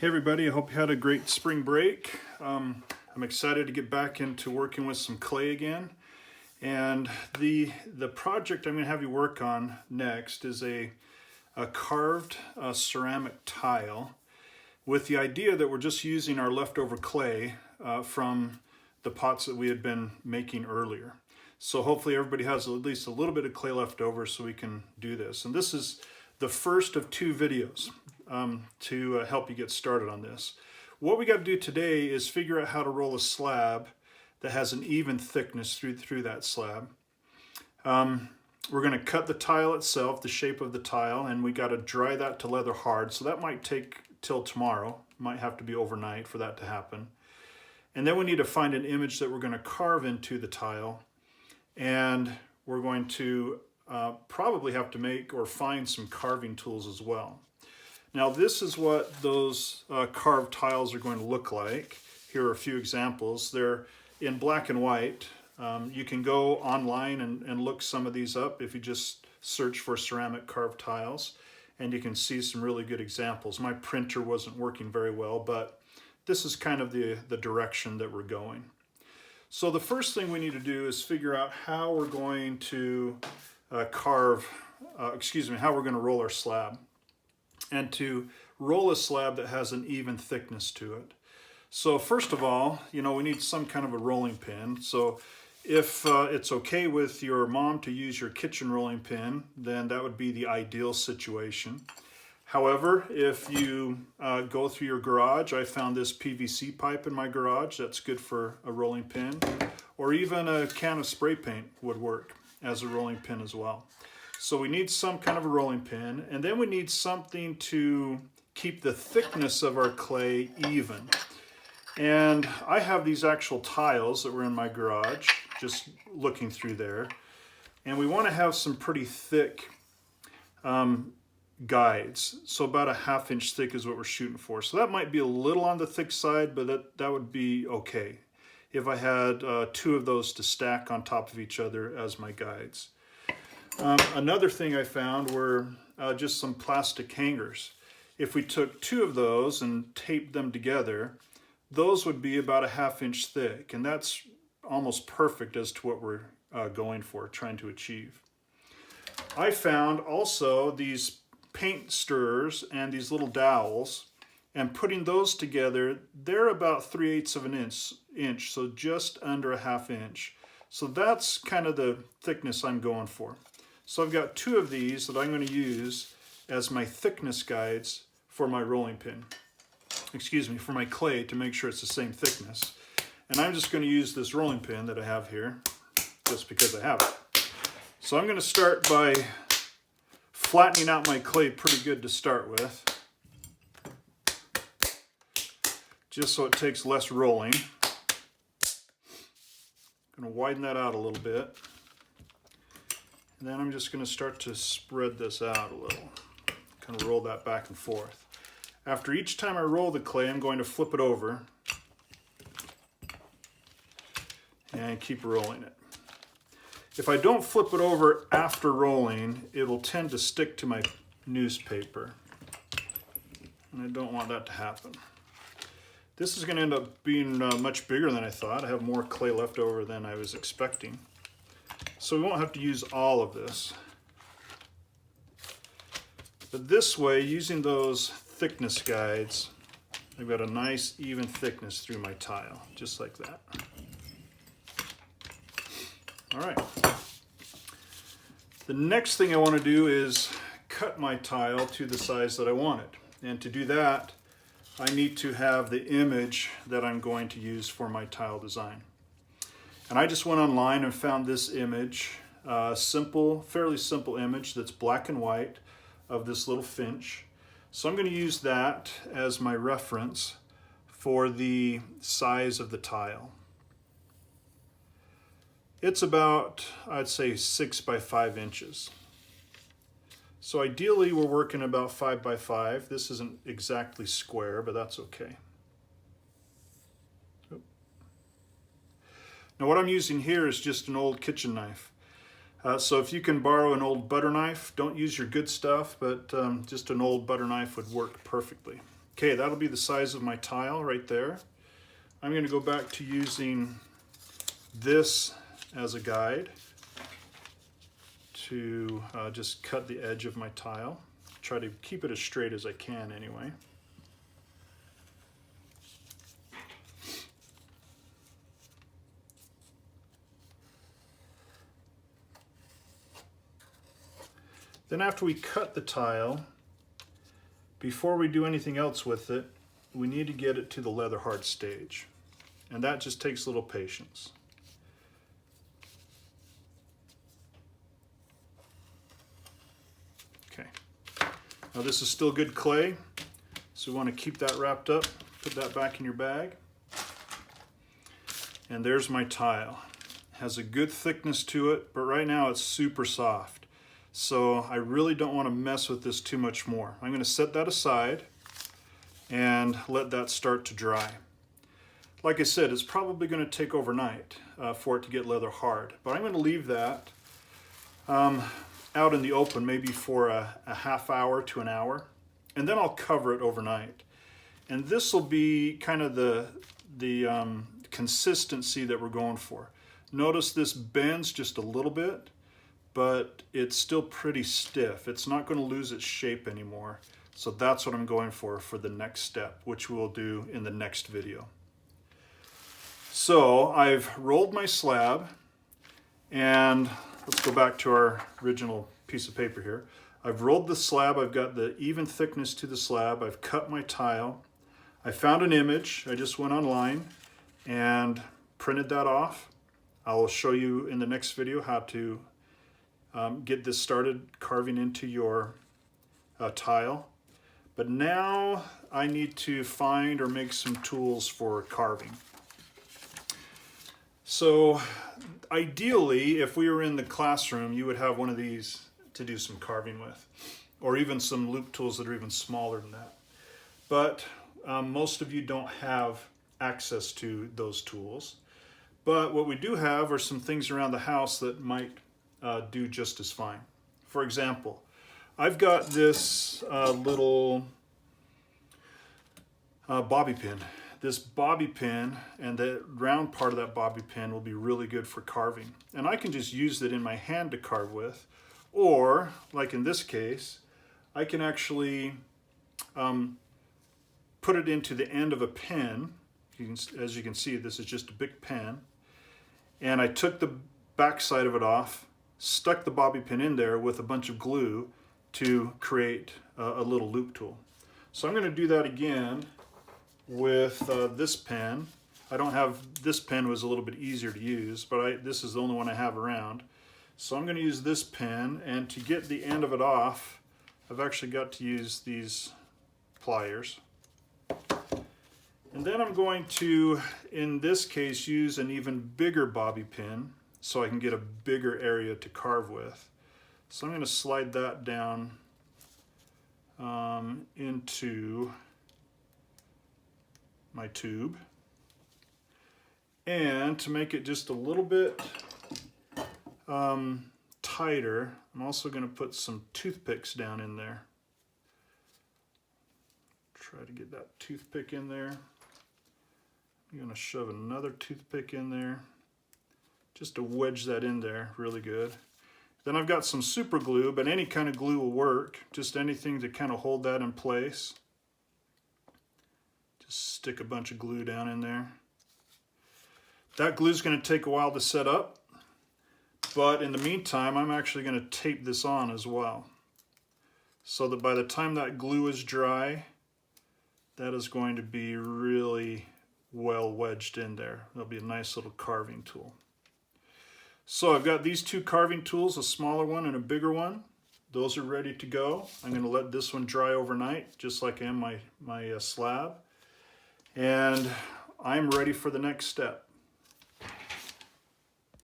Hey everybody, I hope you had a great spring break. I'm excited to get back into working with some clay again. And the project I'm going to have you work on next is a carved ceramic tile with the idea that we're just using our leftover clay from the pots that we had been making earlier. So hopefully everybody has at least a little bit of clay left over so we can do this. And this is the first of two videos to help you get started on this. What we got to do today is figure out how to roll a slab that has an even thickness through that slab. We're going to cut the tile itself, the shape of the tile, and we got to dry that to leather hard. So that might take till tomorrow. Might have to be overnight for that to happen. And then we need to find an image that we're going to carve into the tile. And we're going to probably have to make or find some carving tools as well. Now this is what those carved tiles are going to look like. Here are a few examples. They're in black and white. You can go online and look some of these up if you just search for ceramic carved tiles, and you can see some really good examples. My printer wasn't working very well, but this is kind of the direction that we're going. So the first thing we need to do is figure out how we're going to how we're going to roll our slab. And to roll a slab that has an even thickness to it. So first of all, we need some kind of a rolling pin. So if it's okay with your mom to use your kitchen rolling pin, then that would be the ideal situation. However, if you go through your garage, I found this PVC pipe in my garage that's good for a rolling pin, or even a can of spray paint would work as a rolling pin as well. So we need some kind of a rolling pin, and then we need something to keep the thickness of our clay even. And I have these actual tiles that were in my garage, just looking through there. And we want to have some pretty thick guides. So about a 1/2 inch thick is what we're shooting for. So that might be a little on the thick side, but that would be okay if I had 2 of those to stack on top of each other as my guides. Another thing I found were just some plastic hangers. If we took 2 of those and taped them together, those would be about a 1/2 inch thick, and that's almost perfect as to what we're going for, trying to achieve. I found also these paint stirrers and these little dowels, and putting those together, they're about 3/8 of an inch, so just under a 1/2 inch. So that's kind of the thickness I'm going for. So I've got 2 of these that I'm going to use as my thickness guides for my rolling pin. For my clay, to make sure it's the same thickness. And I'm just going to use this rolling pin that I have here, just because I have it. So I'm going to start by flattening out my clay pretty good to start with, just so it takes less rolling. I'm going to widen that out a little bit. And then I'm just going to start to spread this out a little, kind of roll that back and forth. After each time I roll the clay, I'm going to flip it over and keep rolling it. If I don't flip it over after rolling, it will tend to stick to my newspaper, and I don't want that to happen. This is going to end up being much bigger than I thought. I have more clay left over than I was expecting. So we won't have to use all of this. But this way, using those thickness guides, I've got a nice even thickness through my tile, just like that. All right. The next thing I want to do is cut my tile to the size that I want it. And to do that, I need to have the image that I'm going to use for my tile design. And I just went online and found this image, fairly simple image that's black and white of this little finch. So I'm going to use that as my reference for the size of the tile. It's about, I'd say, 6 by 5 inches. So ideally we're working about 5 by 5. This isn't exactly square, but that's okay. Now what I'm using here is just an old kitchen knife. So if you can borrow an old butter knife, don't use your good stuff, but just an old butter knife would work perfectly. Okay, that'll be the size of my tile right there. I'm going to go back to using this as a guide to just cut the edge of my tile. Try to keep it as straight as I can anyway. Then after we cut the tile, before we do anything else with it, we need to get it to the leather hard stage. And that just takes a little patience. Okay. Now this is still good clay, so we want to keep that wrapped up. Put that back in your bag. And there's my tile. It has a good thickness to it, but right now it's super soft. So I really don't want to mess with this too much more. I'm going to set that aside and let that start to dry. Like I said, it's probably going to take overnight for it to get leather hard, but I'm going to leave that out in the open maybe for a half hour to an hour, and then I'll cover it overnight. And this will be kind of the consistency that we're going for. Notice this bends just a little bit, but it's still pretty stiff. It's not going to lose its shape anymore. So that's what I'm going for the next step, which we'll do in the next video. So I've rolled my slab, and let's go back to our original piece of paper here. I've rolled the slab, I've got the even thickness to the slab, I've cut my tile. I found an image, I just went online and printed that off. I'll show you in the next video how to get this started carving into your tile. But now I need to find or make some tools for carving. So ideally, if we were in the classroom, you would have one of these to do some carving with, or even some loop tools that are even smaller than that. But most of you don't have access to those tools. But what we do have are some things around the house that might do just as fine. For example, I've got this little bobby pin. This bobby pin and the round part of that bobby pin will be really good for carving. And I can just use it in my hand to carve with, or like in this case, I can actually put it into the end of a pen. As you can see, this is just a big pen. And I took the back side of it off, stuck the bobby pin in there with a bunch of glue to create a little loop tool. So I'm going to do that again with this pen. I don't have, this pen was a little bit easier to use, but this is the only one I have around. So I'm going to use this pen, and to get the end of it off, I've actually got to use these pliers. And then I'm going to, in this case, use an even bigger bobby pin so I can get a bigger area to carve with. So I'm going to slide that down into my tube. And to make it just a little bit tighter, I'm also going to put some toothpicks down in there. Try to get that toothpick in there. I'm going to shove another toothpick in there just to wedge that in there really good. Then I've got some super glue, but any kind of glue will work. Just anything to kind of hold that in place. Just stick a bunch of glue down in there. That glue is going to take a while to set up, but in the meantime, I'm actually going to tape this on as well, so that by the time that glue is dry, that is going to be really well wedged in there. That'll be a nice little carving tool. So I've got these two carving tools, a smaller one and a bigger one. Those are ready to go. I'm going to let this one dry overnight, just like I am my slab. And I'm ready for the next step.